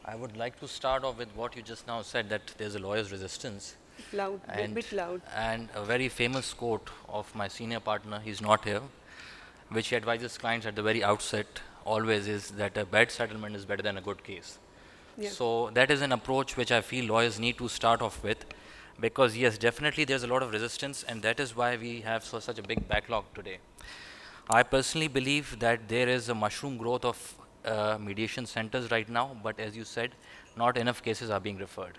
I would like to start off with what you just now said, that there's a lawyer's resistance. Loud, And, bit loud. and a very famous quote of my senior partner, he's not here, which he advises clients at the very outset always is that a bad settlement is better than a good case. Yeah. So that is an approach which I feel lawyers need to start off with, because yes, definitely there's a lot of resistance, and that is why we have such a big backlog today. I personally believe that there is a mushroom growth of mediation centers right now, but as you said, not enough cases are being referred.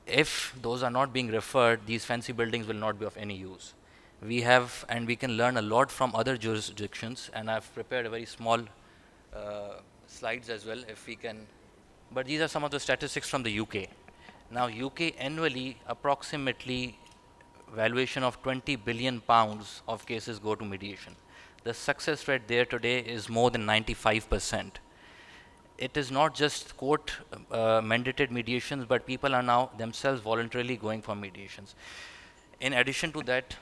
If those are not being referred, these fancy buildings will not be of any use. We have, and we can learn a lot from other jurisdictions, and I've prepared a very small slides as well, if we can. But these are some of the statistics from the UK. Now, UK annually, approximately valuation of 20 billion pounds of cases go to mediation. The success rate there today is more than 95%. It is not just court mandated mediations, but people are now themselves voluntarily going for mediations. In addition to that,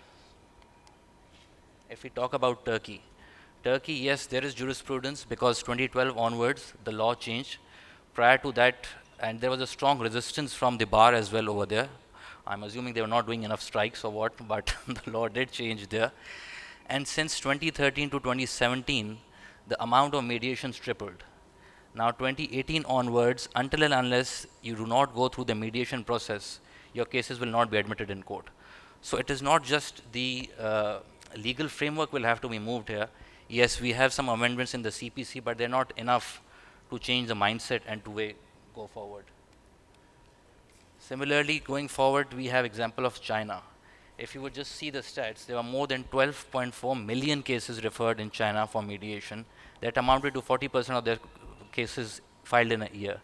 if we talk about Turkey, Turkey, yes, there is jurisprudence because 2012 onwards the law changed. Prior to that, and there was a strong resistance from the bar as well over there. I'm assuming they were not doing enough strikes or what, but the law did change there. And since 2013 to 2017, the amount of mediations tripled. Now, 2018 onwards, until and unless you do not go through the mediation process, your cases will not be admitted in court. So, it is not just the legal framework will have to be moved here. Yes, we have some amendments in the CPC, but they're not enough to change the mindset and to go forward. Similarly, going forward, we have example of China. If you would just see the stats, there were more than 12.4 million cases referred in China for mediation. That amounted to 40% of their cases filed in a year.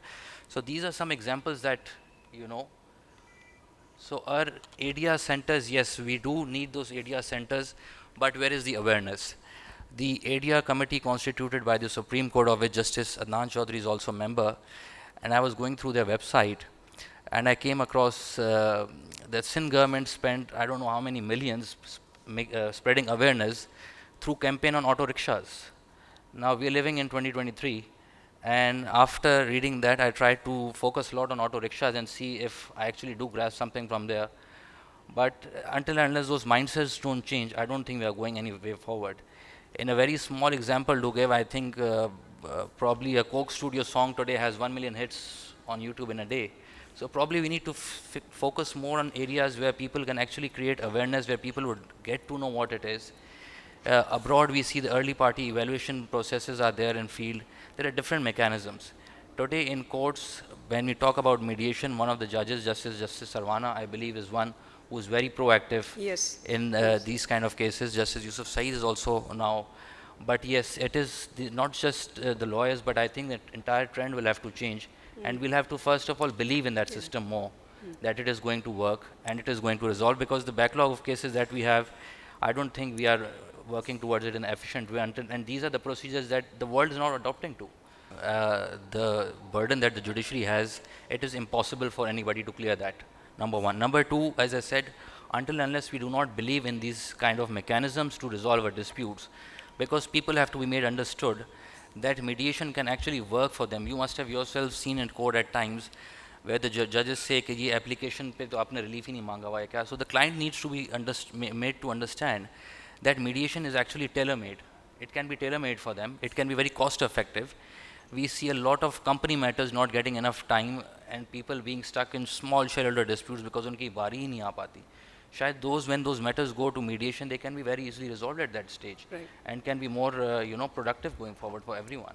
So these are some examples that, you know. So our ADR centers, yes, we do need those ADR centers, but where is the awareness? The ADR committee constituted by the Supreme Court, of which Justice Adnan Chaudhary is also a member, and I was going through their website, and I came across that Sindh government spent I don't know how many millions spreading awareness through campaign on auto rickshaws. Now we are living in 2023, and after reading that, I tried to focus a lot on auto rickshaws and see if I actually do grasp something from there. But until and unless those mindsets don't change, I don't think we are going any way forward. In a very small example to give, I think probably a Coke Studio song today has 1 million hits on YouTube in a day. So probably we need to focus more on areas where people can actually create awareness, where people would get to know what it is. Abroad, we see the early party evaluation processes are there in field. There are different mechanisms. Today in courts, when we talk about mediation, one of the judges, Justice Sarwana, I believe, is one who is very proactive Yes. in Yes. these kind of cases. Justice Yusuf Saeed is also now. But yes, it is not just the lawyers, but I think that entire trend will have to change. And we'll have to first of all believe in that Yeah. system more, that it is going to work and it is going to resolve, because the backlog of cases that we have, I don't think we are working towards it in an efficient way, and these are the procedures that the world is not adopting to. The burden that the judiciary has, it is impossible for anybody to clear that. Number one. Number two, as I said, until unless we do not believe in these kind of mechanisms to resolve our disputes, because people have to be made understood that mediation can actually work for them. You must have yourself seen in court at times where the judges say कि ये application पे तो आपने relief ही नहीं मांगा हुआ है क्या. So the client needs to be made to understand that mediation is actually tailor-made. It can be tailor-made for them. It can be very cost-effective. We see a lot of company matters not getting enough time and people being stuck in small shareholder disputes because उनकी बारी ही नहीं आ पाती. शायद when those matters go to mediation, they can be very easily resolved at that stage Right. and can be more productive going forward for everyone.